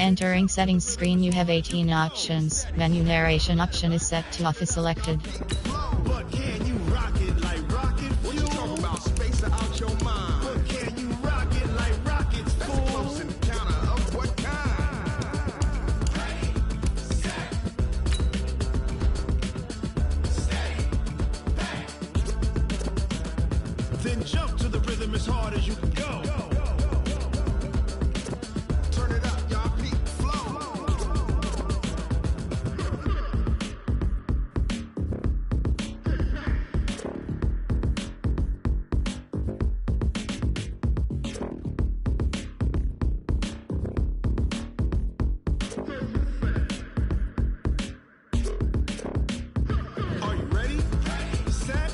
entering settings screen you have 18 options. Menu narration option is set to off is selected. But can you rock it like rocket? What you talking about? Space out your mind. But can you rock it like rockets? That's a close encounter of what kind? Then jump to the rhythm as hard as you can go. Turn it up, y'all. Peak flow. Are you ready? Set.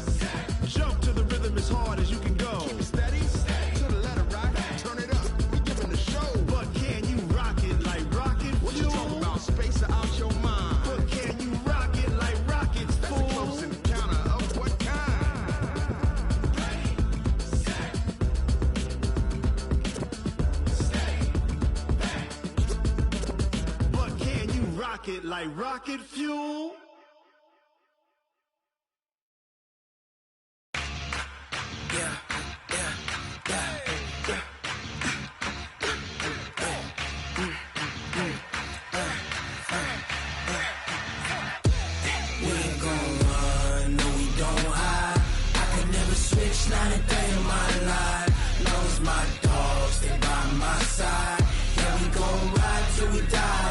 Jump to the rhythm as hard as you can go. Keep it steady. To the letter right. Turn it up. We giving the show. But can you rock it like rocket? What you talking about? Space out your mind. But can you rock it like rockets? That's a close encounter of what kind? But can you rock it like rocket fuel? We ain't gon' run, no we don't hide. I can never switch, not a day in my life. Long as my dogs, stay by my side. Yeah, we gon' ride till we die.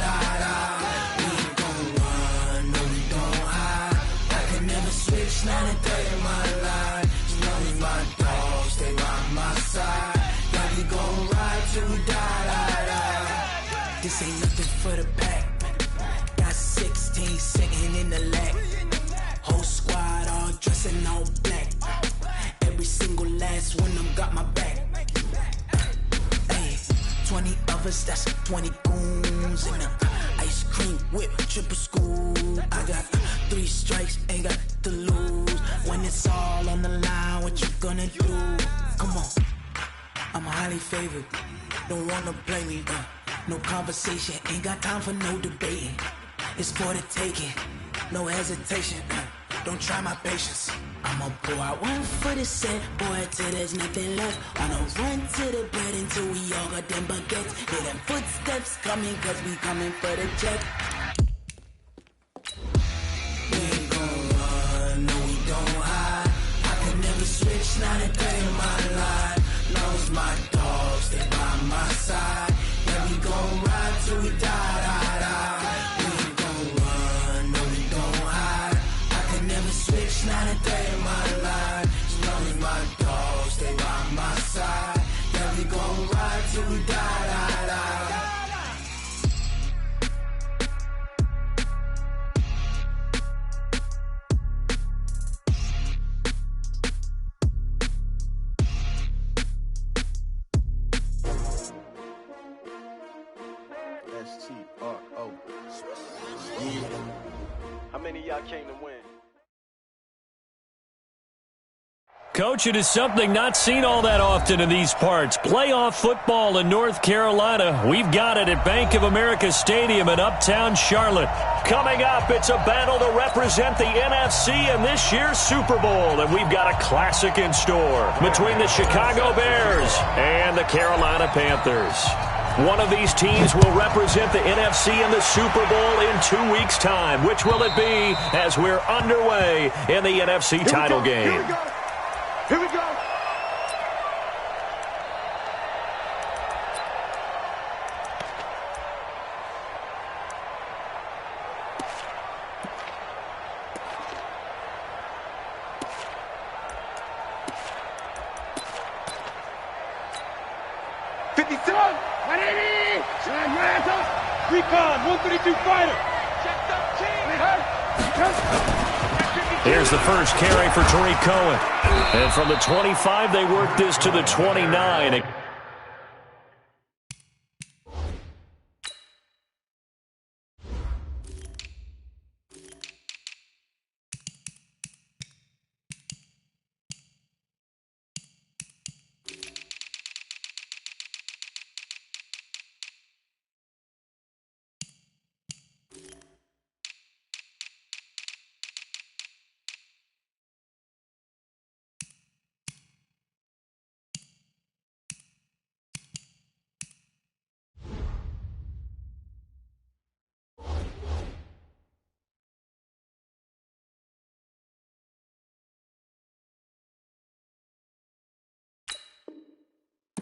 We ain't gon' run, no we don't hide. I can never switch, not a day in my life. As long as my dogs, stay by my side. Yeah, we gon' ride till we die. This ain't nothing for the pack. Got 16 sitting in the lap. Whole squad all dressing all black. Every single last one of them got my back. Hey, 20 of us, that's 20 goons. And ice cream whip, triple scoop. I got 3 strikes, ain't got to lose. When it's all on the line, what you gonna do? Come on, I'm highly favored. Don't wanna blame me, no conversation, ain't got time for no debating. It's for the taking, no hesitation. Don't try my patience. I'ma pull out one for the set, boy, till there's nothing left. Wanna run to the bed until we all got them baguettes. Hear them footsteps coming, cause we coming for the check. We ain't gon' run, no we don't hide. I can never switch, not a day in my life. Long as my dogs, stay by my side. Yeah, we gon' ride till we die. We ain't gon' run, no we don't hide. I can never switch, not a day in my life. As long as my dogs, stay by my side. Yeah, we gon' ride till we die. STRO. How many of y'all came to win? Coach, it is something not seen all that often in these parts. Playoff football in North Carolina. We've got it at Bank of America Stadium in Uptown Charlotte. Coming up, it's a battle to represent the NFC in this year's Super Bowl. And we've got a classic in store between the Chicago Bears and the Carolina Panthers. One of these teams will represent the NFC in the Super Bowl in 2 weeks' time. Which will it be as we're underway in the NFC title game? Here we go. Recon, 132 fighter. Here's the first carry for Tariq Cohen. And from the 25, they work this to the 29.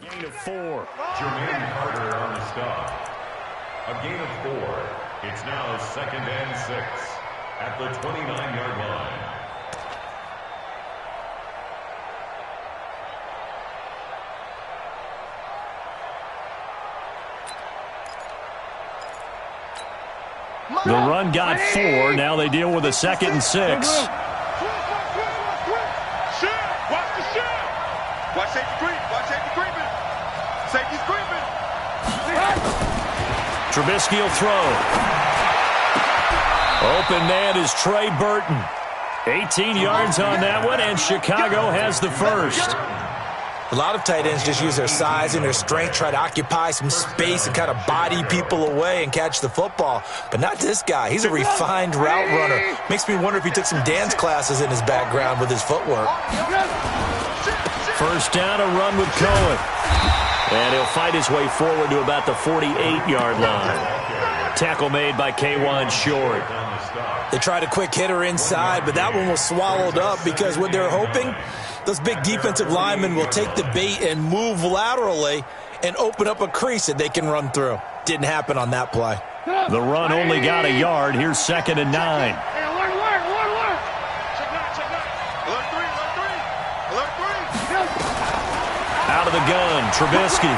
Gain of 4. Jermaine Carter on the stop. A gain of 4. It's now 2nd and 6 at the 29-yard line. The run got 4. Now they deal with a 2nd and 6. Watch the shot. Watch safety creep. Watch safety creeping. Safety's creeping. Trubisky will throw. Open man is Trey Burton. 18 yards on that one, and Chicago has the first. A lot of tight ends just use their size and their strength, try to occupy some space and kind of body people away and catch the football. But not this guy. He's a refined route runner. Makes me wonder if he took some dance classes in his background with his footwork. First down, a run with Cohen. And he'll fight his way forward to about the 48-yard line. Tackle made by K'Wan Short. They tried a quick hitter inside, but that one was swallowed up because what they're hoping, those big defensive linemen will take the bait and move laterally and open up a crease that they can run through. Didn't happen on that play. The run only got a yard. Here's 2nd and 9. Alert 3. Out of the gun, Trubisky.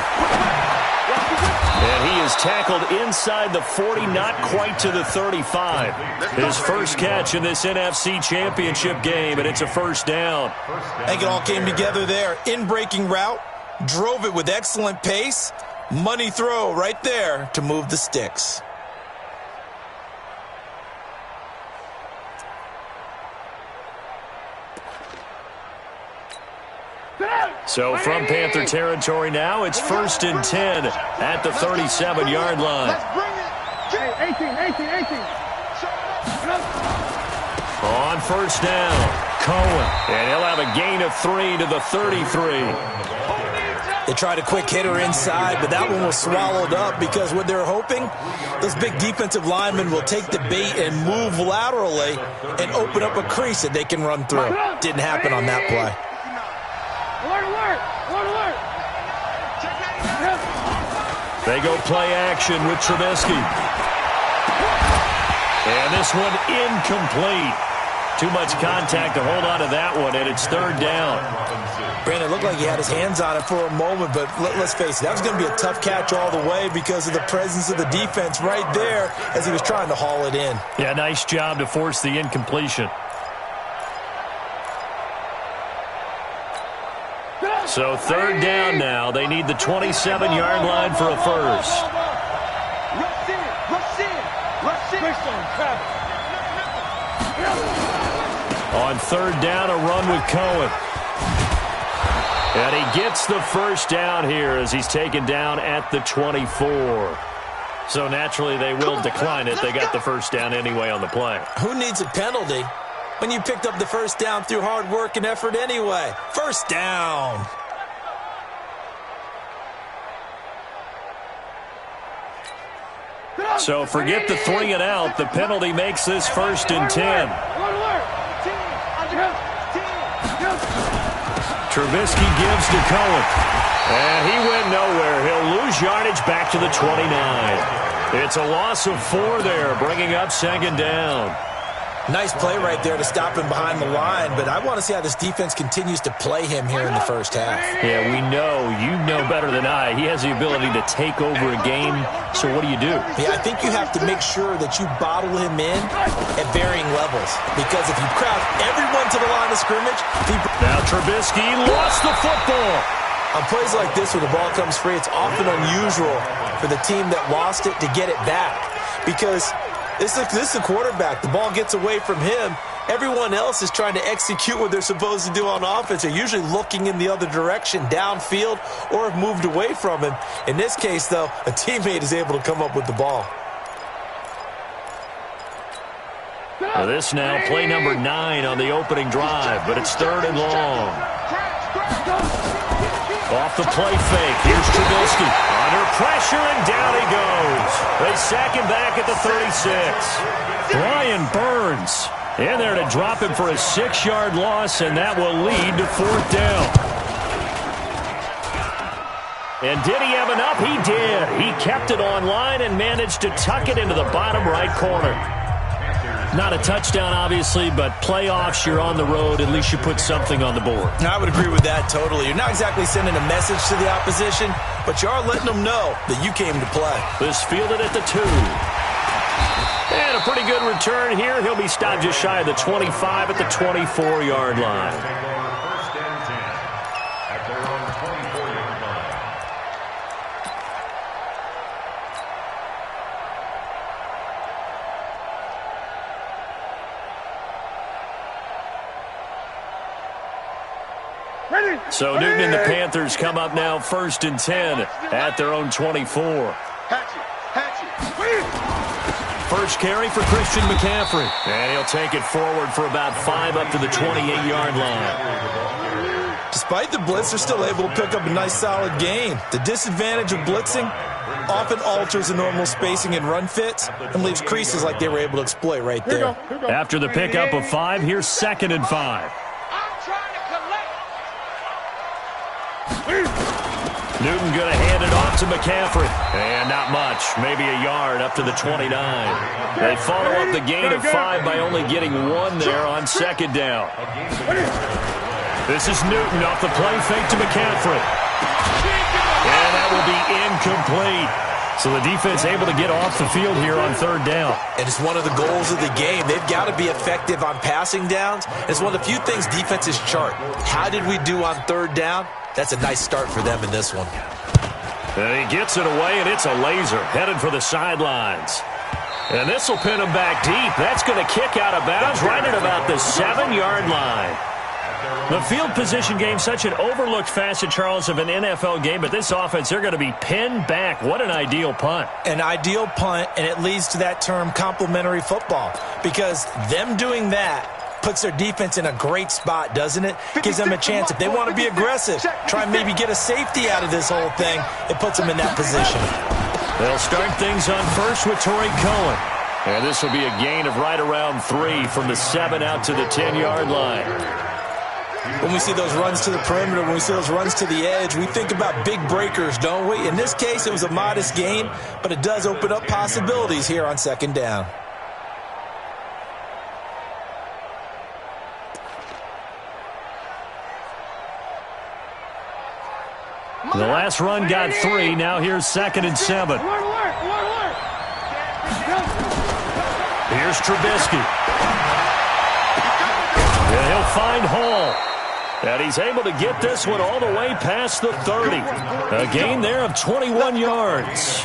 And he is tackled inside the 40, not quite to the 35. His first catch in this NFC Championship game, and it's a first down. I think it all came together there. In-breaking route, drove it with excellent pace. Money throw right there to move the sticks. So from Panther territory now, it's 1st and 10 at the 37-yard line. Let's bring it. 18. On first down, Cohen. And he'll have a gain of 3 to the 33. They tried a quick hitter inside, but that one was swallowed up because what they're hoping, those big defensive linemen will take the bait and move laterally and open up a crease that they can run through. Didn't happen on that play. They go play action with Trubisky. And this one incomplete. Too much contact to hold on to that one, and it's 3rd down. Brandon, it looked like he had his hands on it for a moment, but let's face it, that was going to be a tough catch all the way because of the presence of the defense right there as he was trying to haul it in. Yeah, nice job to force the incompletion. So 3rd down now. They need the 27-yard line for a first. On 3rd down, a run with Cohen. And he gets the first down here as he's taken down at the 24. So naturally they will decline it. They got the first down anyway on the play. Who needs a penalty when you picked up the first down through hard work and effort anyway? First down. So forget the 3 and out. The penalty makes this 1st and 10. Trubisky gives to Cohen. And he went nowhere. He'll lose yardage back to the 29. It's a loss of 4 there, bringing up 2nd down. Nice play right there to stop him behind the line, but I want to see how this defense continues to play him here in the first half. Yeah, we know. You know better than I. He has the ability to take over a game, so what do? Yeah, I think you have to make sure that you bottle him in at varying levels, because if you crowd everyone to the line of scrimmage, now Trubisky lost the football. On plays like this where the ball comes free, it's often unusual for the team that lost it to get it back, because this is a quarterback. The ball gets away from him. Everyone else is trying to execute what they're supposed to do on offense. They're usually looking in the other direction, downfield, or have moved away from him. In this case, though, a teammate is able to come up with the ball. Well, this now play number 9 on the opening drive, but it's 3rd and long. Off the play fake. Here's Trubisky. Under pressure, and down he goes. They sack him back at the 36. Brian Burns in there to drop him for a 6-yard loss, and that will lead to 4th down. And did he have enough? He did. He kept it on line and managed to tuck it into the bottom right corner. Not a touchdown, obviously, but playoffs, you're on the road. At least you put something on the board. I would agree with that totally. You're not exactly sending a message to the opposition, but you are letting them know that you came to play. This fielded at the 2. And a pretty good return here. He'll be stopped just shy of the 25 at the 24-yard line. First and 10 at their own 24-yard line. So Newton and the Panthers come up now first and 10 at their own 24. First carry for Christian McCaffrey. And he'll take it forward for about 5 up to the 28-yard line. Despite the blitz, they're still able to pick up a nice solid gain. The disadvantage of blitzing often alters the normal spacing and run fits and leaves creases like they were able to exploit right there. After the pickup of 5, here's 2nd and 5. Newton going to hand it off to McCaffrey. And not much, maybe a yard up to the 29. They follow up the gain of 5 by only getting 1 there on 2nd down. This is Newton off the play fake to McCaffrey. And that will be incomplete. So the defense able to get off the field here on 3rd down. And it's one of the goals of the game. They've got to be effective on passing downs. It's one of the few things defenses chart. How did we do on 3rd down? That's a nice start for them in this one. And he gets it away, and it's a laser headed for the sidelines. And this will pin him back deep. That's going to kick out of bounds right at about the 7-yard line. The field position game, such an overlooked facet, Charles, of an NFL game, but this offense, they're going to be pinned back. What an ideal punt. An ideal punt, and it leads to that term complementary football, because them doing that puts their defense in a great spot, doesn't it? Gives them a chance. If they want to be aggressive, try and maybe get a safety out of this whole thing, it puts them in that position. They'll start things on first with Torrey Cohen. And this will be a gain of right around 3 from the 7 out to the 10-yard line. When we see those runs to the perimeter, when we see those runs to the edge, we think about big breakers, don't we? In this case, it was a modest gain, but it does open up possibilities here on 2nd down. The last run got 3. Now here's 2nd and 7. Here's Trubisky. And he'll find Hall. And he's able to get this one all the way past the 30. A gain there of 21 yards.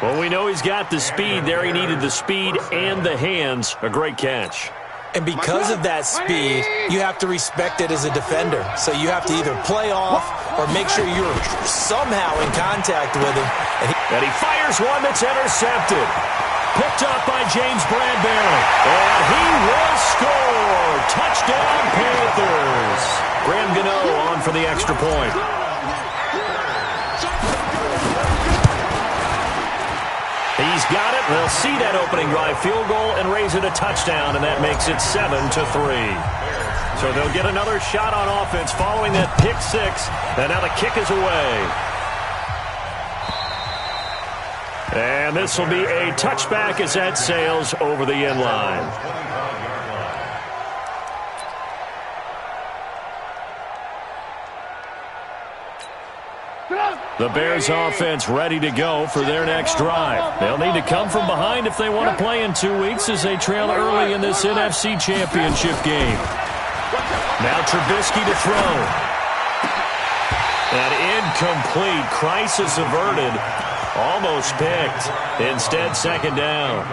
Well, we know he's got the speed there. He needed the speed and the hands. A great catch. And because of that speed, you have to respect it as a defender. So you have to either play off or make sure you're somehow in contact with him. And he fires one that's intercepted. Picked up by James Bradbury. And he will score. Touchdown, Panthers. Graham Gano on for the extra point. He's got it. They'll see that opening drive field goal and raise it a touchdown, and that makes it 7-3. So they'll get another shot on offense following that pick 6, and now the kick is away. And this will be a touchback as that sails over the end line. The Bears offense ready to go for their next drive. They'll need to come from behind if they want to play in 2 weeks as they trail early in this NFC Championship game. Now Trubisky to throw. An incomplete. Crisis averted. Almost picked. Instead, 2nd down.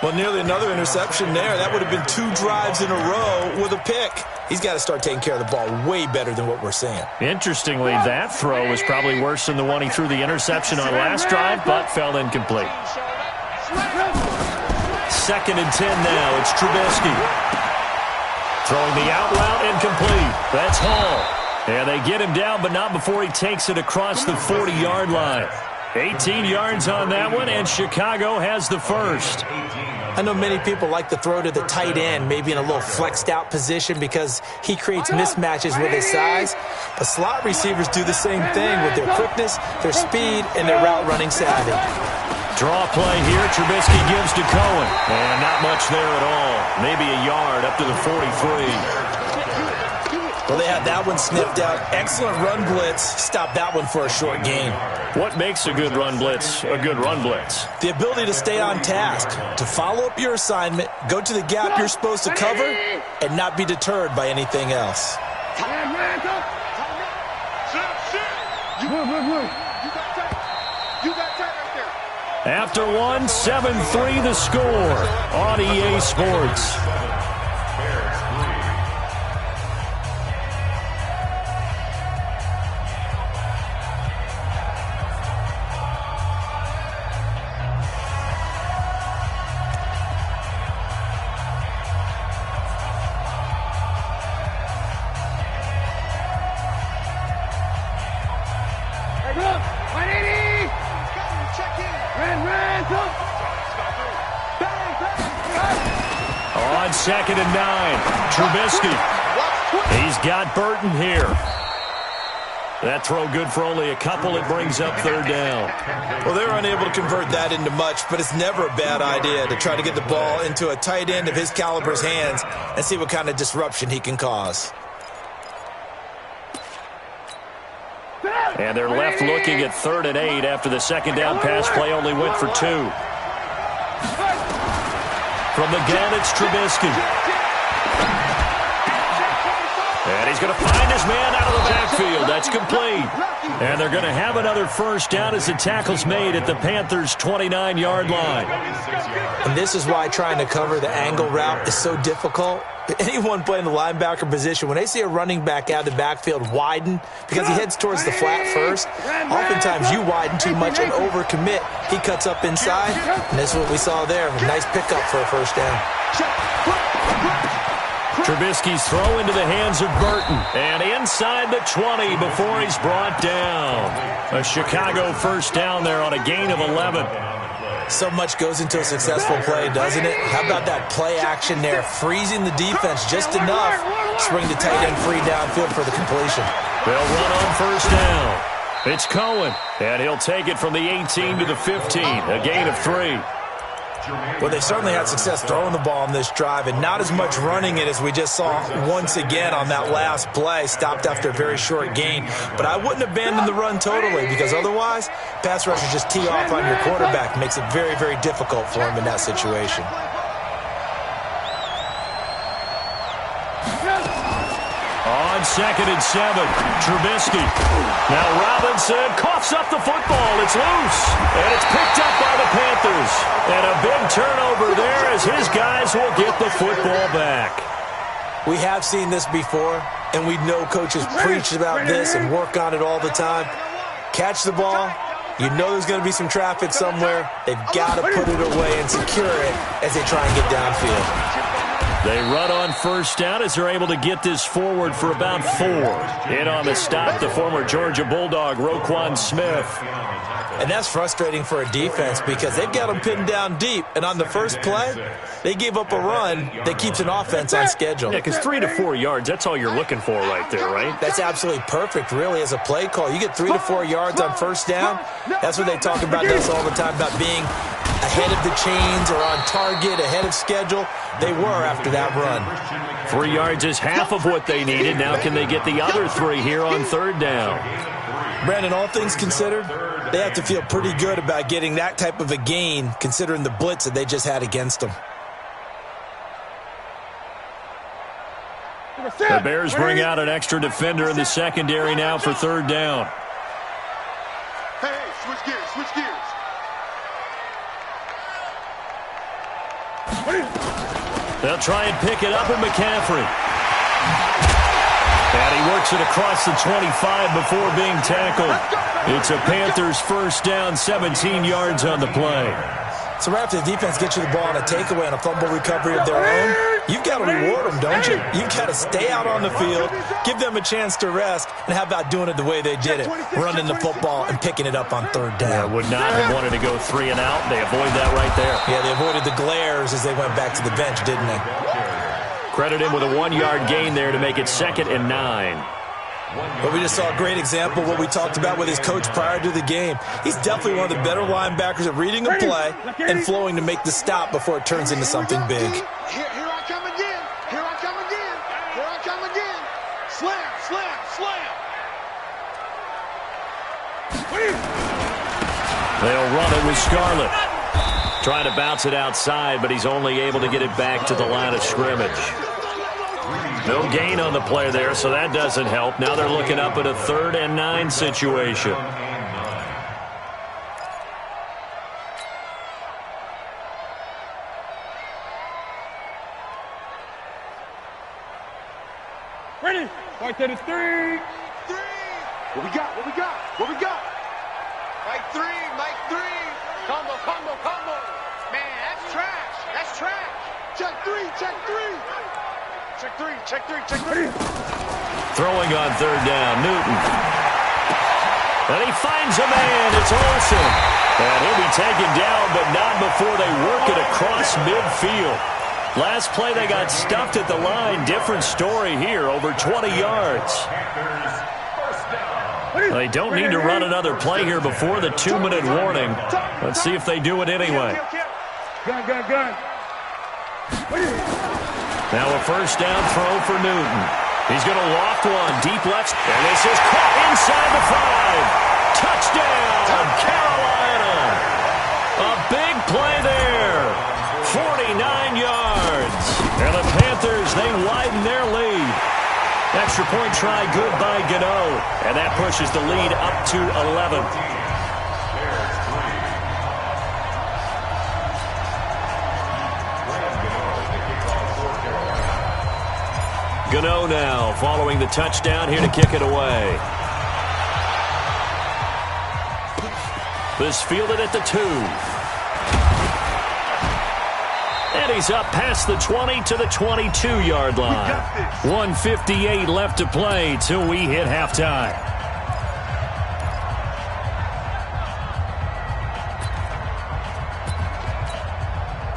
Well, nearly another interception there. That would have been 2 drives in a row with a pick. He's got to start taking care of the ball way better than what we're seeing. Interestingly, that throw was probably worse than the one he threw the interception on last drive, but fell incomplete. 2nd and 10 now. It's Trubisky. Throwing the out route incomplete. That's Hall. And they get him down, but not before he takes it across the 40-yard line. 18 yards on that one, and Chicago has the first. I know many people like to throw to the tight end, maybe in a little flexed out position because he creates mismatches with his size. But slot receivers do the same thing with their quickness, their speed, and their route running savvy. Draw play here. Trubisky gives to Cohen. And not much there at all. Maybe a yard up to the 43. Well, they had that one sniffed out. Excellent run blitz. Stop that one for a short gain. What makes a good run blitz a good run blitz? The ability to stay on task, to follow up your assignment, go to the gap you're supposed to cover, and not be deterred by anything else. After one, 7-3 the score on EA Sports. On 2nd and 9, Trubisky. He's got Burton here. That throw good for only a couple. It brings up 3rd down. Well, they're unable to convert that into much, but it's never a bad idea to try to get the ball into a tight end of his caliber's hands and see what kind of disruption he can cause. And they're left looking at 3rd and 8 after the 2nd down pass play only went for 2. From the gun, it's Trubisky. And he's going to find his man out of the backfield. That's complete. And they're going to have another first down as the tackle's made at the Panthers' 29-yard line. And this is why trying to cover the angle route is so difficult. Anyone playing the linebacker position, when they see a running back out of the backfield widen because he heads towards the flat first, oftentimes you widen too much and overcommit. He cuts up inside, and this is what we saw there. A nice pickup for a first down. Trubisky's throw into the hands of Burton. And inside the 20 before he's brought down. A Chicago first down there on a gain of 11. So much goes into a successful play, doesn't it? How about that play action there, freezing the defense just enough to bring the tight end free downfield for the completion. They'll run on first down. It's Cohen, and he'll take it from the 18 to the 15, a gain of 3. Well, they certainly had success throwing the ball on this drive, and not as much running it as we just saw once again on that last play, stopped after a very short gain. But I wouldn't abandon the run totally, because otherwise, pass rushers just tee off on your quarterback. Makes it very, very difficult for him in that situation. On 2nd and 7, Trubisky. Now Robinson coughs up the football. It's loose, and it's picked up by the Panthers. And a big turnover there as his guys will get the football back. We have seen this before, and we know coaches preach about this and work on it all the time. Catch the ball. You know there's going to be some traffic somewhere. They've got to put it away and secure it as they try and get downfield. They run on first down as they're able to get this forward for about 4. In on the stop, the former Georgia Bulldog, Roquan Smith. And that's frustrating for a defense because they've got them pinned down deep. And on the first play, they gave up a run that keeps an offense on schedule. Yeah, because 3 to 4 yards, that's all you're looking for right there, right? That's absolutely perfect, really, as a play call. You get 3 to 4 yards on first down. That's what they talk about us all the time, about being ahead of the chains or on target, ahead of schedule. They were after that run. 3 yards is half of what they needed. Now can they get the other 3 here on 3rd down? Brandon, all things considered, they have to feel pretty good about getting that type of a gain, considering the blitz that they just had against them. The Bears bring out an extra defender in the secondary now for 3rd down. Hey, switch gears, switch gears. They'll try and pick it up with McCaffrey. And he works it across the 25 before being tackled. It's a Panthers first down, 17 yards on the play. So right after the defense gets you the ball on a takeaway and a fumble recovery of their own, you've got to reward them, don't you? You've got to stay out on the field, give them a chance to rest, and how about doing it the way they did it, running the football and picking it up on third down. Yeah, would not have wanted to go 3 and out. They avoid that right there. Yeah, they avoided the glares as they went back to the bench, didn't they? Credit him with a 1-yard gain there to make it 2nd and 9. But we just saw a great example of what we talked about with his coach prior to the game. He's definitely one of the better linebackers at reading a play and flowing to make the stop before it turns into something big. Here I come again. Here I come again. Here I come again. Slam, slam, slam. They'll run it with Scarlett. Trying to bounce it outside, but he's only able to get it back to the line of scrimmage. No gain on the play there, so that doesn't help. Now they're looking up at a 3rd and 9 situation. Ready? Right to the 3. What we got? What we got? What we got? Mike 3, Mike 3. Combo, combo, combo. Man, that's trash. That's trash. Check 3, check 3. Check 3, check 3, check 3. Throwing on 3rd down, Newton. And he finds a man. It's Olsen. And he'll be taken down, but not before they work it across midfield. Last play, they got stuffed at the line. Different story here, over 20 yards. They don't need to run another play here before the 2-minute warning. Let's see if they do it anyway. Gun. Now a 1st down throw for Newton. He's going to loft one deep left. And this is caught inside the 5. Touchdown, Carolina. A big play there. 49 yards. And the Panthers, they widen their lead. Extra point try good by Gano. And that pushes the lead up to 11. Gano now following the touchdown here to kick it away. This fielded at the 2. And he's up past the 20 to the 22-yard line. 1:58 left to play till we hit halftime.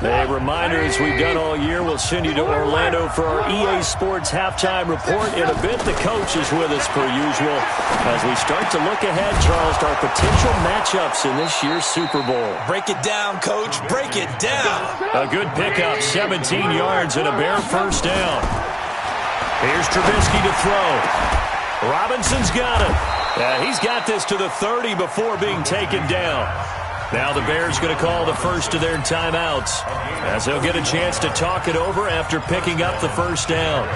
A reminder, as we've done all year, we'll send you to Orlando for our EA Sports halftime report. In a bit, the coach is with us per usual as we start to look ahead, Charles, to our potential matchups in this year's Super Bowl. Break it down, Coach. Break it down. A good pickup, 17 yards and a bare 1st down. Here's Trubisky to throw. Robinson's got it. He's got this to the 30 before being taken down. Now the Bears going to call the first of their timeouts as they'll get a chance to talk it over after picking up the 1st down.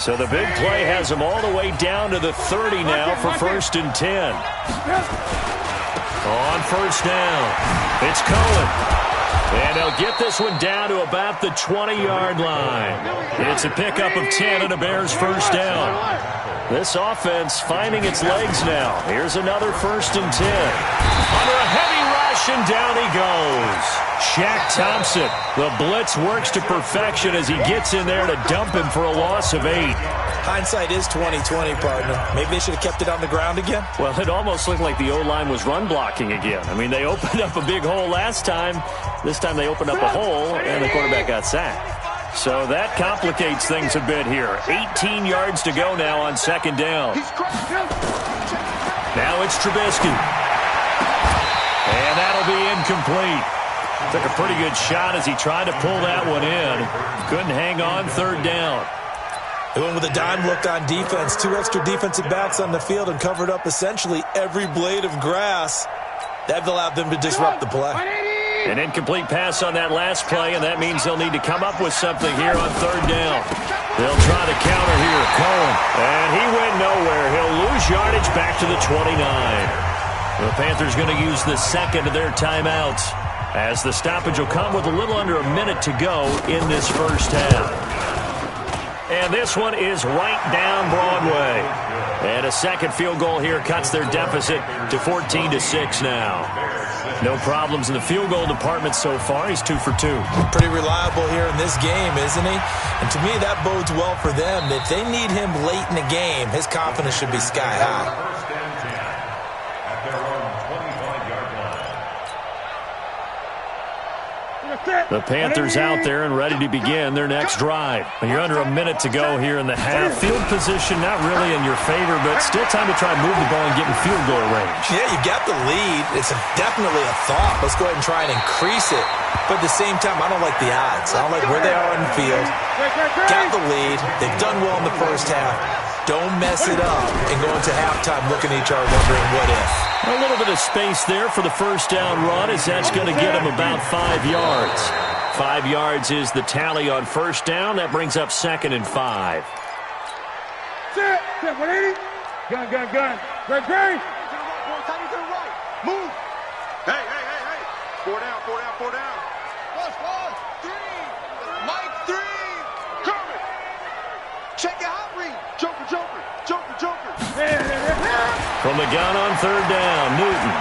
So the big play has them all the way down to the 30 now for 1st and 10. On 1st down, it's Cohen. And they'll get this one down to about the 20-yard line. It's a pickup of 10 and a Bears 1st down. This offense finding its legs now. Here's another 1st and 10. Under a heavy rush, and down he goes. Shaq Thompson. The blitz works to perfection as he gets in there to dump him for a loss of 8. Hindsight is 20/20, partner. Maybe they should have kept it on the ground again. Well, it almost looked like the O-line was run blocking again. I mean, they opened up a big hole last time. This time they opened up a hole, and the quarterback got sacked. So that complicates things a bit here. 18 yards to go now on 2nd down. Now it's Trubisky. And that'll be incomplete. Took a pretty good shot as he tried to pull that one in. Couldn't hang on 3rd down. They went with a dime look on defense. 2 extra defensive backs on the field and covered up essentially every blade of grass. That allowed them to disrupt the play. An incomplete pass on that last play, and that means they'll need to come up with something here on 3rd down. They'll try to counter here. Cohen. And he went nowhere. He'll lose yardage back to the 29. The Panthers going to use the 2nd of their timeouts as the stoppage will come with a little under a minute to go in this 1st half. And this one is right down Broadway. And a second field goal here cuts their deficit to 14-6 now. No problems in the field goal department so far. He's 2 for 2. Pretty reliable here in this game, isn't he? And to me, that bodes well for them. If they need him late in the game, his confidence should be sky high. First and 10 at their own 25-yard line. The Panthers out there and ready to begin their next drive. You're under a minute to go here in the half. Field position not really in your favor, but still time to try and move the ball and get in field goal range. Yeah, you got the lead. It's definitely a thought. Let's go ahead and try and increase it. But at the same time, I don't like the odds. I don't like where they are on the field. Got the lead. They've done well in the first half. Don't mess it up and go into halftime looking at each other wondering what if. A little bit of space there for the first down run as that's going to get him about 5 yards. 5 yards is the tally on first down. That brings up 2nd and 5. Set. 180. Gun. Great. Move. Hey. 4 down. One, 3. Mike 3. Coming. Check your hot read. Joker. From the gun on third down, Newton.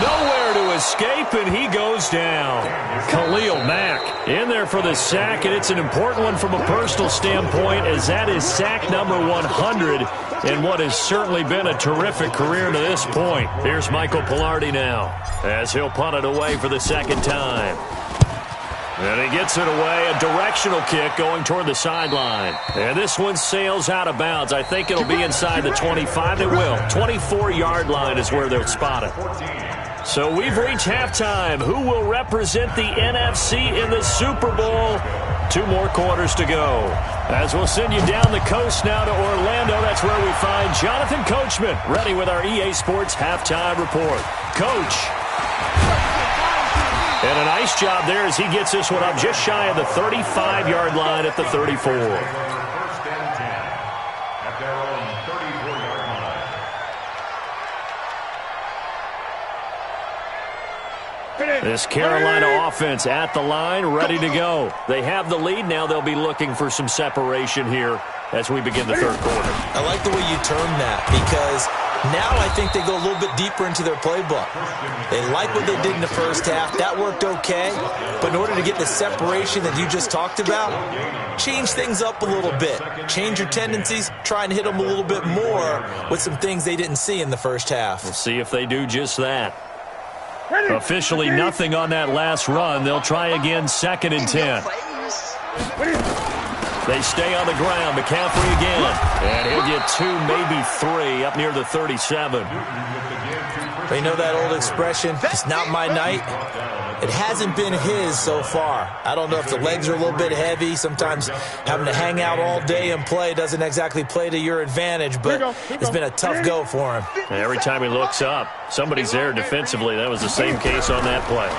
Nowhere to escape, and he goes down. Khalil Mack in there for the sack, and it's an important one from a personal standpoint, as that is sack number 100 in what has certainly been a terrific career to this point. Here's Michael Pilardi now, as he'll punt it away for the second time. And he gets it away, a directional kick going toward the sideline. And this one sails out of bounds. I think it'll be inside the 25. It will. 24-yard line is where they'll spot it. So we've reached halftime. Who will represent the NFC in the Super Bowl? 2 more quarters to go. As we'll send you down the coast now to Orlando, that's where we find Jonathan Coachman, ready with our EA Sports Halftime Report. Coach. And a nice job there as he gets this one up just shy of the 35-yard line at the 34. First and 10 at their own 34-yard line. This Carolina offense at the line, ready to go. They have the lead. Now they'll be looking for some separation here as we begin the third quarter. I like the way you term that, because now I think they go a little bit deeper into their playbook. They like what they did in the first half. That worked okay. But in order to get the separation that you just talked about, change things up a little bit. Change your tendencies. Try and hit them a little bit more with some things they didn't see in the first half. We'll see if they do just that. Officially nothing on that last run. They'll try again, 2nd and 10. They stay on the ground. McCaffrey again. And he'll get 2, maybe 3 up near the 37. But you know that old expression, it's not my night? It hasn't been his so far. I don't know if the legs are a little bit heavy. Sometimes having to hang out all day and play doesn't exactly play to your advantage, but it's been a tough go for him. And every time he looks up, somebody's there defensively. That was the same case on that play.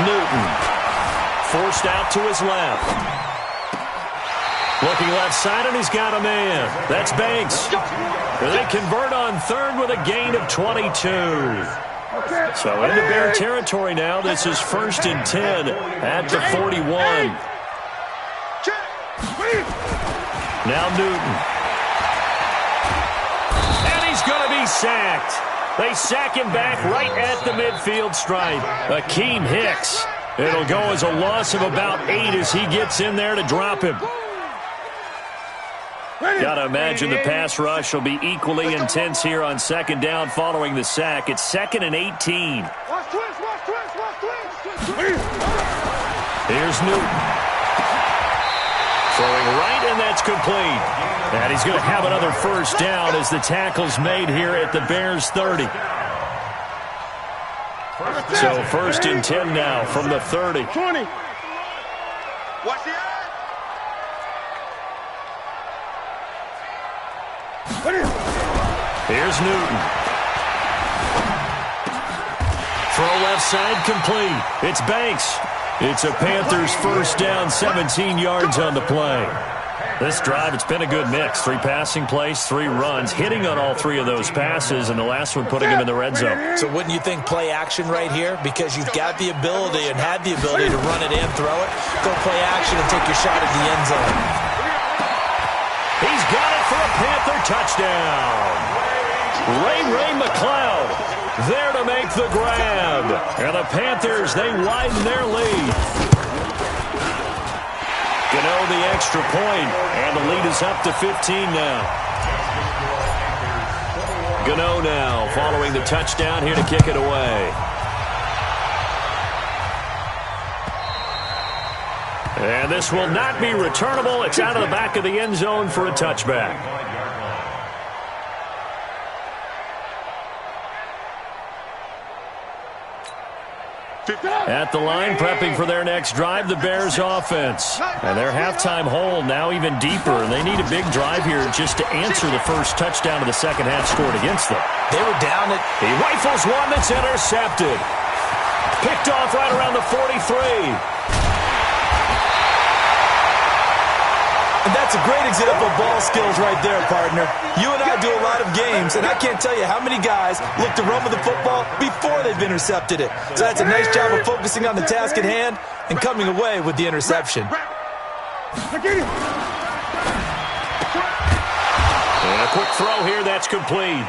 Newton forced out to his left. Looking left side, and he's got a man. That's Banks. They convert on third with a gain of 22. So into Bear territory now. This is 1st and 10 at the 41. Now Newton. And he's going to be sacked. They sack him back right at the midfield stripe. Akeem Hicks. It'll go as a loss of about 8 as he gets in there to drop him. Got to imagine the pass rush will be equally intense here on 2nd down following the sack. It's 2nd and 18. Here's Newton. Throwing right, and that's complete. And he's going to have another first down as the tackle's made here at the Bears' 30. So 1st and 10 now from the 30. 20. Watch the eye. Here's Newton. Throw left side complete. It's Banks. It's a Panthers first down, 17 yards on the play. This drive, it's been a good mix. 3 passing plays, 3 runs, hitting on all 3 of those passes, and the last one putting him in the red zone. So wouldn't you think play action right here? Because you've got the ability and had the ability to run it and throw it. Go play action and take your shot at the end zone. He's got it for a Panther touchdown. Ray McLeod there to make the grab. And the Panthers, they widen their lead. Gano the extra point, and the lead is up to 15 now. Gano now following the touchdown here to kick it away. And this will not be returnable. It's out of the back of the end zone for a touchback. At the line, prepping for their next drive, the Bears offense. And their halftime hole now even deeper, and they need a big drive here just to answer the first touchdown of the second half scored against them. They were down it. He rifles one that's intercepted. Picked off right around the 43. And that's a great example of ball skills right there, partner. You and I do a lot of games, and I can't tell you how many guys look to run with the football before they've intercepted it. So that's a nice job of focusing on the task at hand and coming away with the interception. And a quick throw here, that's complete.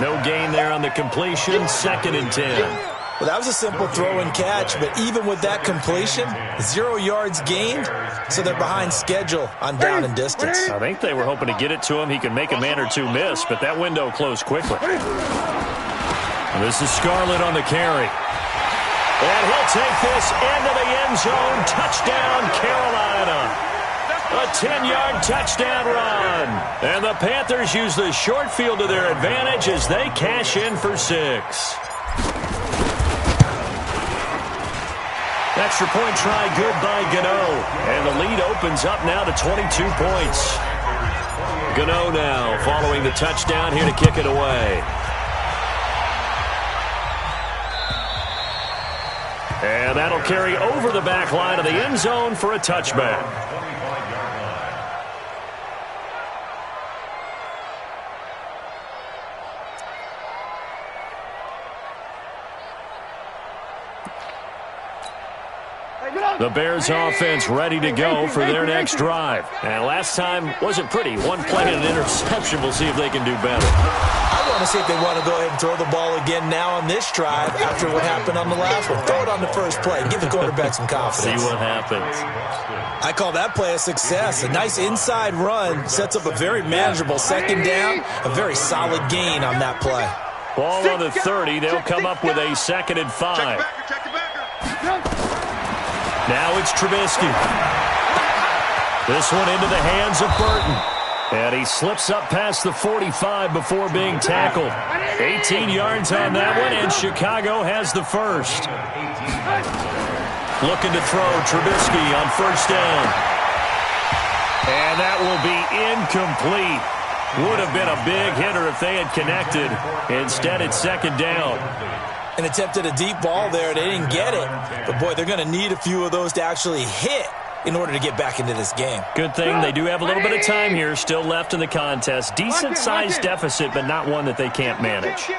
No gain there on the completion, 2nd and 10. Well, that was a simple throw and catch, but even with that completion, 0 yards gained, so they're behind schedule on down and distance. I think they were hoping to get it to him. He can make a man or 2 miss, but that window closed quickly. This is Scarlett on the carry. And he'll take this into the end zone. Touchdown, Carolina. A 10-yard touchdown run. And the Panthers use the short field to their advantage as they cash in for 6. Extra point try good by Gano. And the lead opens up now to 22 points. Gano now following the touchdown here to kick it away. And that'll carry over the back line of the end zone for a touchback. The Bears offense ready to go for their next drive. And last time wasn't pretty. 1 play and an interception. We'll see if they can do better. I want to see if they want to go ahead and throw the ball again now on this drive after what happened on the last one. Throw it on the first play. Give the quarterback some confidence. See what happens. I call that play a success. A nice inside run sets up a very manageable 2nd down. A very solid gain on that play. Ball on the 30. They'll come up with a 2nd and 5. Now it's Trubisky. This one into the hands of Burton. And he slips up past the 45 before being tackled. 18 yards on that one, and Chicago has the first. Looking to throw Trubisky on 1st down. And that will be incomplete. Would have been a big hitter if they had connected. Instead, it's 2nd down. And attempted a deep ball there. They didn't get it. But, boy, they're going to need a few of those to actually hit in order to get back into this game. Good thing they do have a little bit of time here still left in the contest. Decent-sized deficit, but not one that they can't manage.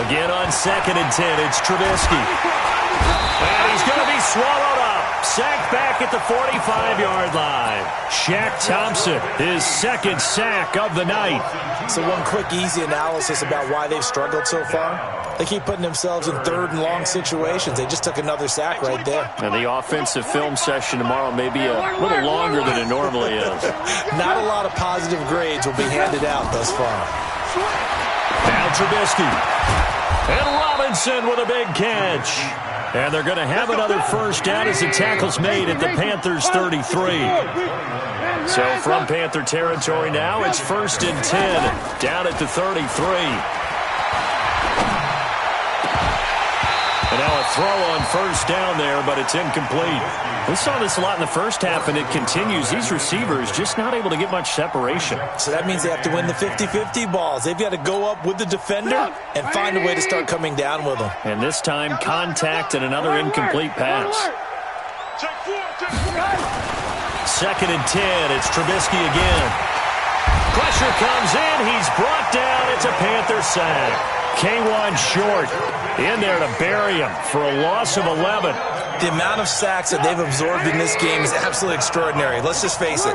Again on 2nd and 10, it's Trubisky. And he's going to be swallowed up. Sacked back at the 45-yard line. Shaq Thompson, his 2nd sack of the night. So one quick, easy analysis about why they've struggled so far. They keep putting themselves in 3rd and long situations. They just took another sack right there. And the offensive film session tomorrow may be a little longer than it normally is. Not a lot of positive grades will be handed out thus far. Now Trubisky. And Robinson with a big catch. And they're going to have another 1st down as the tackle's made at the Panthers' 33. So from Panther territory now, it's 1st and 10 down at the 33. And now a throw on 1st down there, but it's incomplete. We saw this a lot in the first half, and it continues. These receivers just not able to get much separation. So that means they have to win the 50-50 balls. They've got to go up with the defender and find a way to start coming down with them. And this time, contact and another incomplete pass. Second and 10. It's Trubisky again. Pressure comes in. He's brought down. It's a Panther sack. K1 short in there to bury him for a loss of 11. The amount of sacks that they've absorbed in this game is absolutely extraordinary. Let's just face it.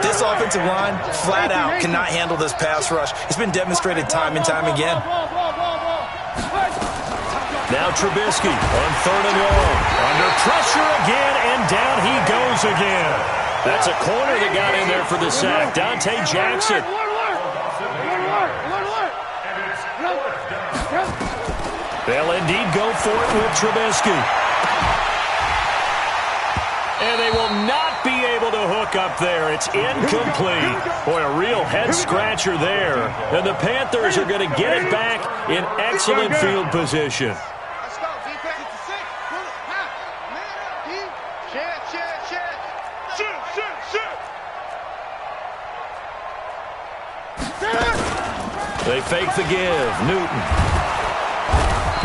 This offensive line, flat out, cannot handle this pass rush. It's been demonstrated time and time again. Now Trubisky on third and long. Under pressure again, and down he goes again. That's a corner that got in there for the sack. Dante Jackson. They'll indeed go for it with Trubisky. And they will not be able to hook up there. It's incomplete. Boy, a real head-scratcher there. And the Panthers are going to get it back in excellent field position. Let's go, defense. They fake the give. Newton.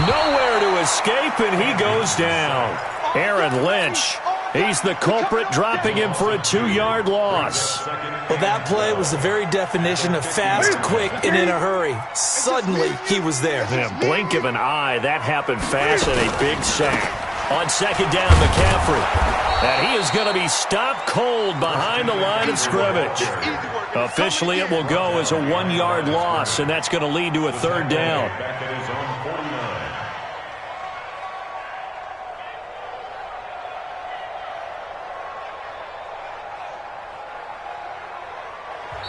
Nowhere to escape, and he goes down. Aaron Lynch. He's the culprit, dropping him for a 2-yard loss. Well, that play was the very definition of fast, quick, and in a hurry. Suddenly, he was there. In a blink of an eye, that happened fast and a big sack. On second down, McCaffrey. And he is going to be stopped cold behind the line of scrimmage. Officially, it will go as a 1-yard loss, and that's going to lead to a third down.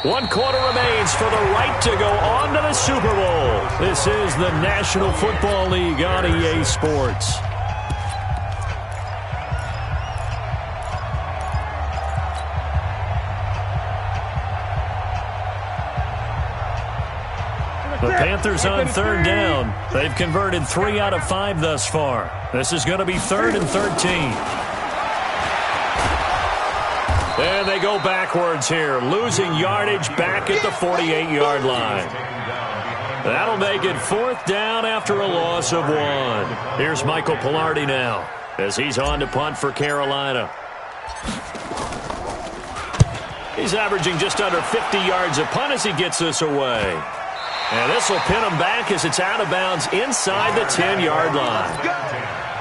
One quarter remains for the right to go on to the Super Bowl. This is the National Football League on EA Sports. The Panthers on third down. They've converted 3 out of 5 thus far. This is going to be 3rd and 13. And they go backwards here, losing yardage back at the 48-yard line. That'll make it 4th down after a loss of 1. Here's Michael Pilardi now as he's on to punt for Carolina. He's averaging just under 50 yards a punt as he gets this away. And this will pin him back as it's out of bounds inside the 10-yard line.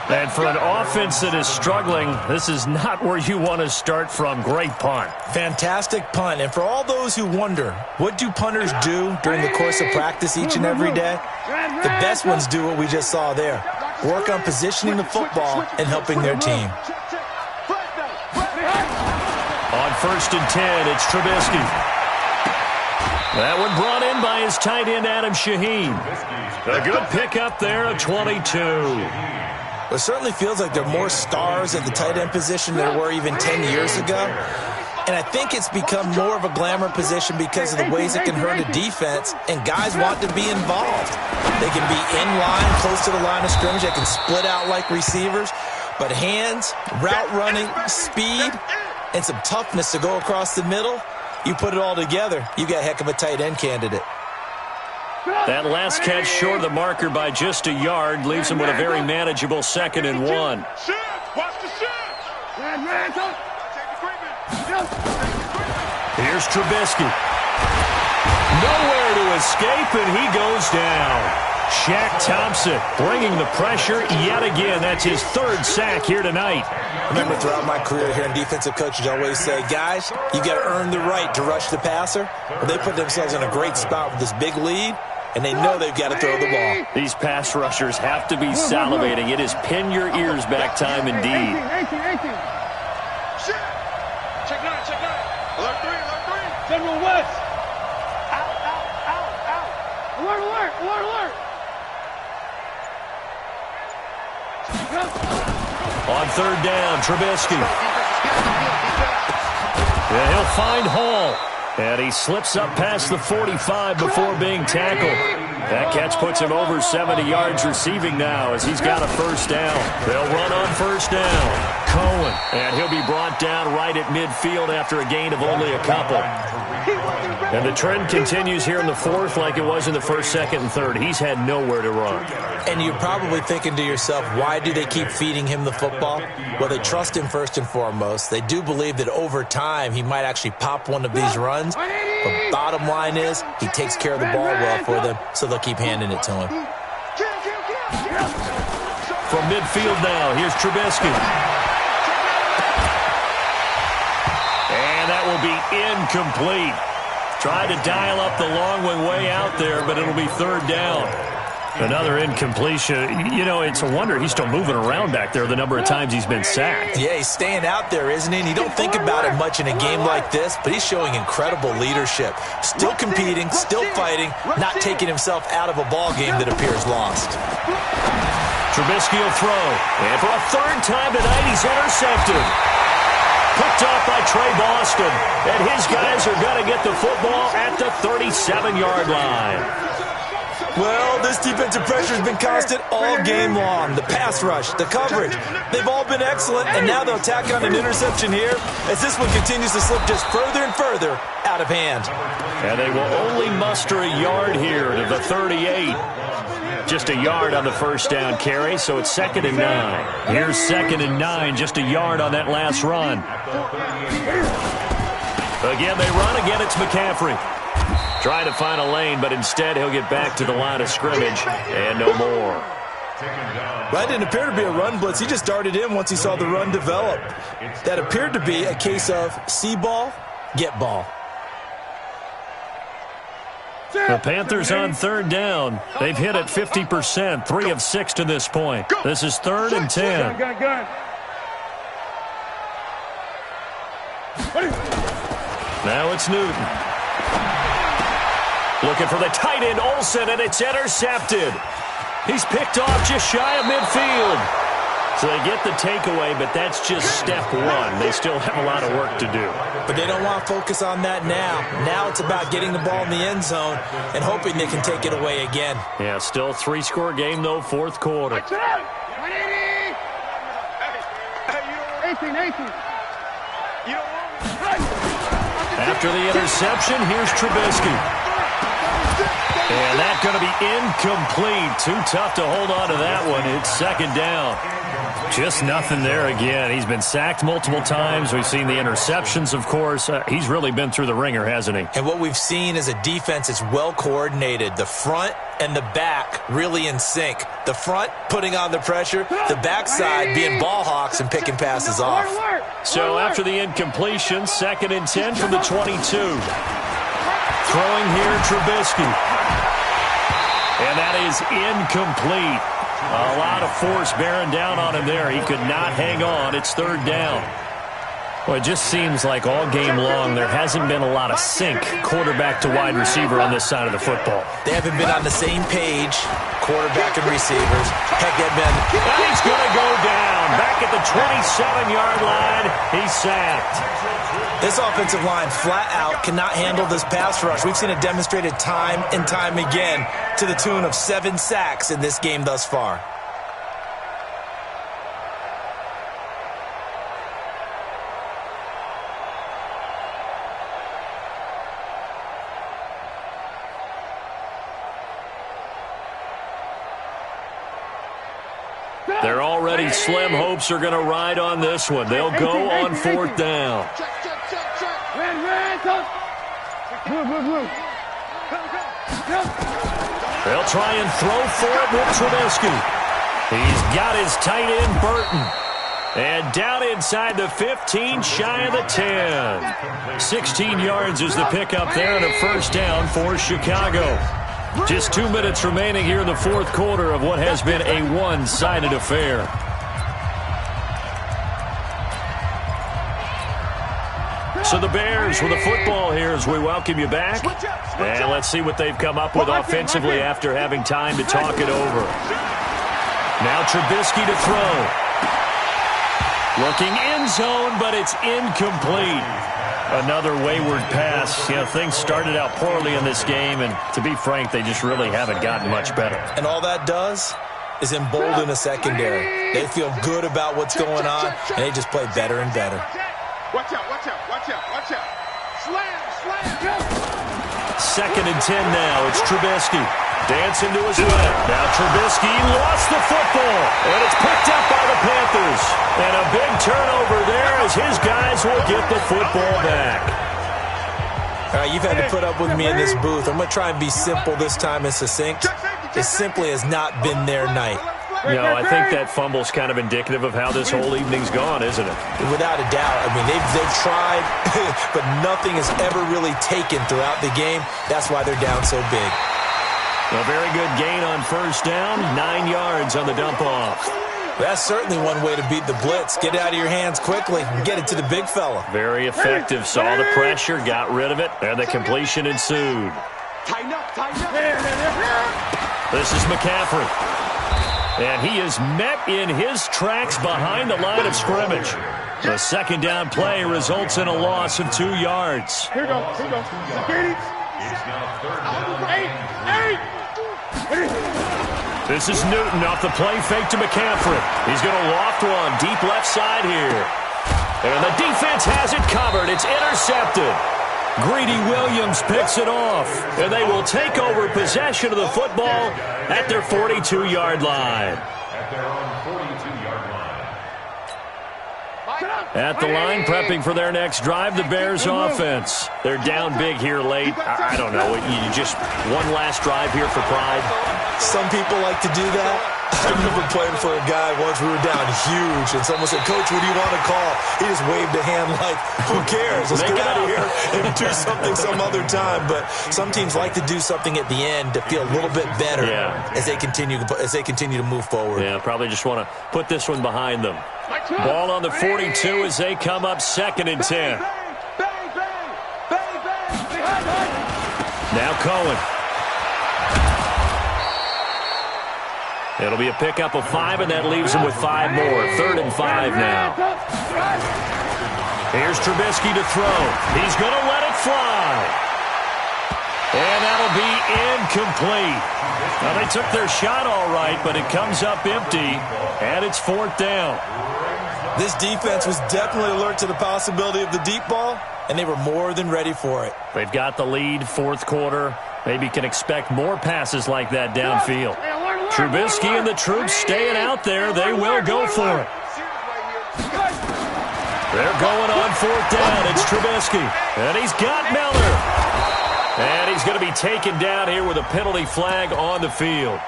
And for an offense that is struggling, this is not where you want to start from. Great punt. Fantastic punt. And for all those who wonder, what do punters do during the course of practice each and every day? The best ones do what we just saw there. Work on positioning the football and helping their team. On 1st and 10, it's Trubisky. That one brought in by his tight end, Adam Shaheen. A good pickup there of 22. It certainly feels like there are more stars at the tight end position than there were even 10 years ago. And I think it's become more of a glamour position because of the ways it can hurt a defense, and guys want to be involved. They can be in line, close to the line of scrimmage. They can split out like receivers. But hands, route running, speed, and some toughness to go across the middle, you put it all together, you got a heck of a tight end candidate. That last catch short of the marker by just a yard leaves him with a very manageable 2nd and 1. Here's Trubisky. Nowhere to escape, and he goes down. Shaq Thompson bringing the pressure yet again. That's his 3rd sack here tonight. Remember, throughout my career here in defensive coaches, I always say, guys, you got to earn the right to rush the passer. Well, they put themselves in a great spot with this big lead, and they know they've got to throw the ball. These pass rushers have to be salivating. It is pin your ears back time indeed. 18. Check 9. Alert 3. General West. Out. Alert. On 3rd down, Trubisky. Yeah, he'll find Hall. And he slips up past the 45 before being tackled. That catch puts him over 70 yards receiving now as he's got a 1st down. They'll run on 1st down. Cohen. And he'll be brought down right at midfield after a gain of only a couple. And the trend continues here in the fourth like it was in the first, second, and third. He's had nowhere to run. And you're probably thinking to yourself, why do they keep feeding him the football? Well, they trust him first and foremost. They do believe that over time he might actually pop one of these runs. But bottom line is he takes care of the ball well for them, so they'll keep handing it to him. From midfield now, here's Trubisky. And that will be incomplete. Tried to dial up the long one way out there, but it'll be third down. Another incompletion. You know, it's a wonder he's still moving around back there the number of times he's been sacked. Yeah, he's staying out there, isn't he? And you don't think about it much in a game like this, but he's showing incredible leadership. Still competing, still fighting, not taking himself out of a ball game that appears lost. Trubisky will throw. And for a third time tonight, he's intercepted. Picked off by Trey Boston. And his guys are going to get the football at the 37-yard line. Well, this defensive pressure has been constant all game long. The pass rush, the coverage, they've all been excellent, and now they'll tack on an interception here as this one continues to slip just further and further out of hand. And they will only muster a yard here to the 38. Just a yard on the first down carry, so it's 2nd and 9. Here's 2nd and 9, just a yard on that last run. Again, they run. Again, it's McCaffrey. Trying to find a lane, but instead he'll get back to the line of scrimmage and no more. That didn't appear to be a run blitz. He just darted in once he saw the run develop. That appeared to be a case of see ball, get ball. The Panthers on third down. They've hit at 50%, 3 of 6 to this point. This is 3rd and 10. Now it's Newton. Looking for the tight end, Olsen, and it's intercepted. He's picked off just shy of midfield. So they get the takeaway, but that's just step one. They still have a lot of work to do. But they don't want to focus on that now. Now it's about getting the ball in the end zone and hoping they can take it away again. Yeah, still 3-score game, though, fourth quarter. 18. After the interception, here's Trubisky. And that's going to be incomplete. Too tough to hold on to that one. It's 2nd down. Just nothing there again. He's been sacked multiple times. We've seen the interceptions, of course. He's really been through the ringer, hasn't he? And what we've seen is a defense that's well coordinated. The front and the back really in sync. The front putting on the pressure. The backside being ball hawks and picking passes off. So after the incompletion, 2nd and 10 from the 22. Throwing here, Trubisky. And that is incomplete. A lot of force bearing down on him there. He could not hang on. It's 3rd down. Well, it just seems like all game long there hasn't been a lot of sync quarterback to wide receiver on this side of the football. They haven't been on the same page, quarterback and receivers. Heck, they've been... And he's going to go down. Back at the 27-yard line. He's sacked. This offensive line, flat out, cannot handle this pass rush. We've seen it demonstrated time and time again to the tune of 7 sacks in this game thus far. Their already slim hopes are going to ride on this one. They'll go on 4th down. They'll try and throw for it with Trubisky. He's got his tight end, Burton. And down inside the 15, shy of the 10. 16 yards is the pickup there and a first down for Chicago. Just 2 minutes remaining here in the fourth quarter of what has been a one-sided affair. So the Bears with the football here as we welcome you back. And let's see what they've come up with offensively after having time to talk it over. Now Trubisky to throw. Looking end zone, but it's incomplete. Another wayward pass. You know, things started out poorly in this game, and to be frank, they just really haven't gotten much better. And all that does, is embolden a secondary. They feel good about what's going on, and they just play better and better. Watch out, watch out, watch out, watch out. Slam, slam. 2nd and 10 now. It's Trubisky. Dancing to his left. Now Trubisky lost the football, and it's picked up by the Panthers. And a big turnover there as his guys will get the football back. All right, you've had to put up with me in this booth. I'm going to try and be simple this time and succinct. It simply has not been their night. No, I think that fumble's kind of indicative of how this whole evening's gone, isn't it? Without a doubt. I mean, they've tried, but nothing has ever really taken throughout the game. That's why they're down so big. A very good gain on 1st down, 9 yards on the dump-off. That's certainly one way to beat the blitz. Get it out of your hands quickly and get it to the big fella. Very effective. Saw the pressure, got rid of it, and the completion ensued. Tighten up, tighten up. This is McCaffrey. And he is met in his tracks behind the line of scrimmage. The 2nd down play results in a loss of 2 yards. Here we go, here we go. Security. It's now 3rd down. Eight. This is Newton off the play fake to McCaffrey. He's going to loft one deep left side here. And the defense has it covered. It's intercepted. Greedy Williams picks it off. And they will take over possession of the football at their 42-yard line. At their own 42-yard line. At the line, prepping for their next drive, the Bears offense. They're down big here late. I don't know. You just one last drive here for pride. Some people like to do that. I remember playing for a guy once. We were down huge, and someone said, "Coach, what do you want to call?" He just waved a hand like, "Who cares? Let's get out of here and do something some other time." But some teams like to do something at the end to feel a little bit better as they continue to move forward. Yeah, probably just want to put this one behind them. Ball on the 42 as they come up 2nd and 10. Now Cohen. It'll be a pickup of 5, and that leaves him with 5 more. 3rd and 5 now. Here's Trubisky to throw. He's going to let it fly. And that'll be incomplete. Now, they took their shot all right, but it comes up empty, and it's 4th down. This defense was definitely alert to the possibility of the deep ball, and they were more than ready for it. They've got the lead, 4th quarter. Maybe can expect more passes like that downfield. Trubisky and the troops staying out there. They will go for it. They're going on 4th down. It's Trubisky. And he's got Miller. And he's going to be taken down here with a penalty flag on the field.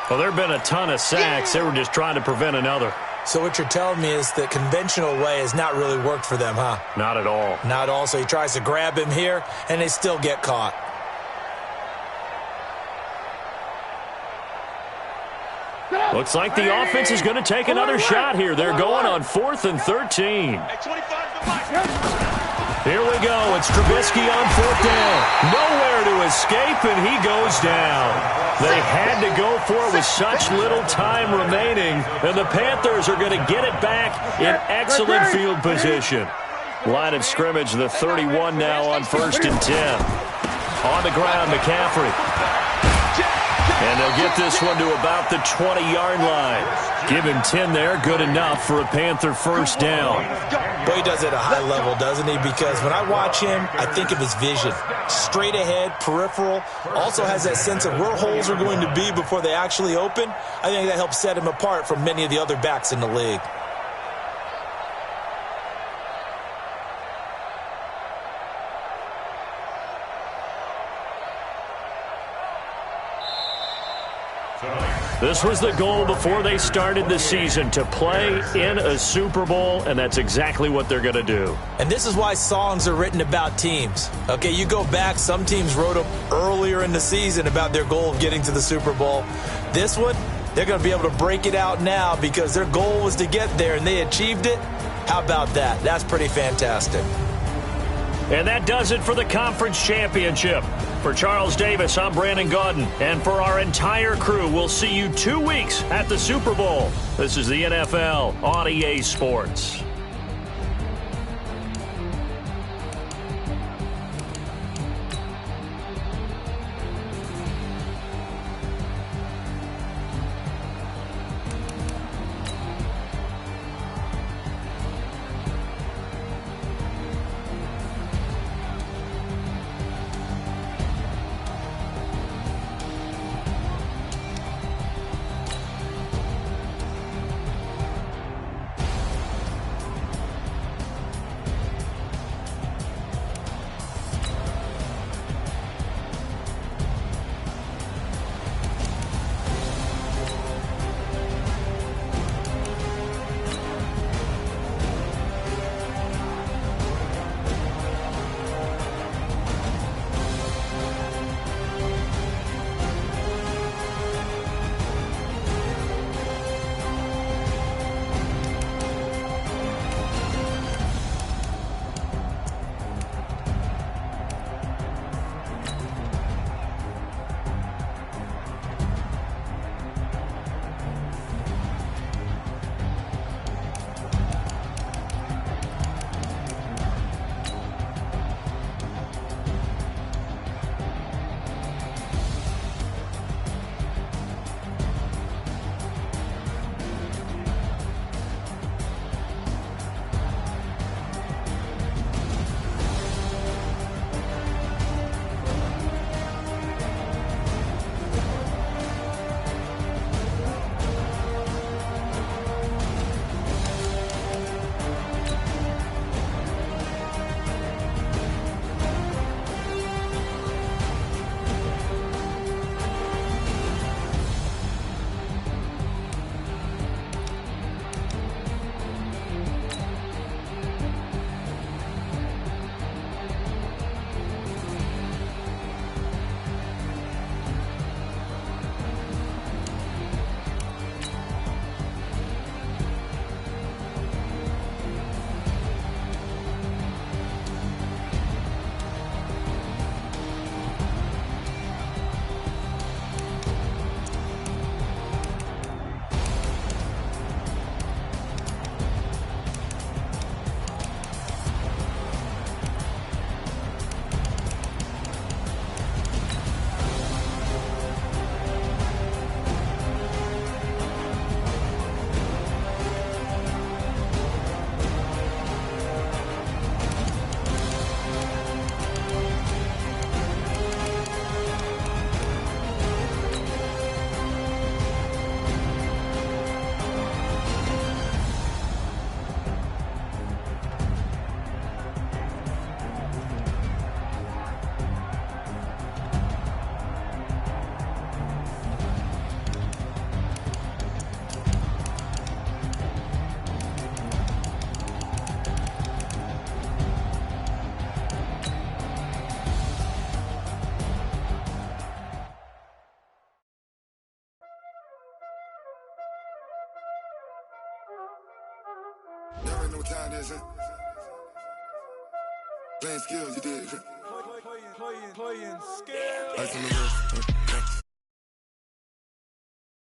Well, there have been a ton of sacks. They were just trying to prevent another. So what you're telling me is the conventional way has not really worked for them, huh? Not at all. Not at all. So he tries to grab him here, and they still get caught. Looks like the offense is going to take another shot here. They're going on 4th and 13. Here we go. It's Trubisky on 4th down. Nowhere to escape, and he goes down. They had to go for it with such little time remaining, and the Panthers are going to get it back in excellent field position. Line of scrimmage, the 31 now on 1st and 10. On the ground, McCaffrey. And they'll get this one to about the 20-yard line. Give him 10 there, good enough for a Panther 1st down. Boy, he does it at a high level, doesn't he? Because when I watch him, I think of his vision. Straight ahead, peripheral. Also has that sense of where holes are going to be before they actually open. I think that helps set him apart from many of the other backs in the league. This was the goal before they started the season, to play in a Super Bowl, and that's exactly what they're going to do. And this is why songs are written about teams. Okay, you go back, some teams wrote them earlier in the season about their goal of getting to the Super Bowl. This one, they're going to be able to break it out now because their goal was to get there, and they achieved it. How about that? That's pretty fantastic. And that does it for the conference championship. For Charles Davis, I'm Brandon Gaudin. And for our entire crew, we'll see you 2 weeks at the Super Bowl. This is the NFL on EA Sports. Y'all already know what time it is, huh? Playing skills, you did. Playing skills. Ice on the wrist, huh?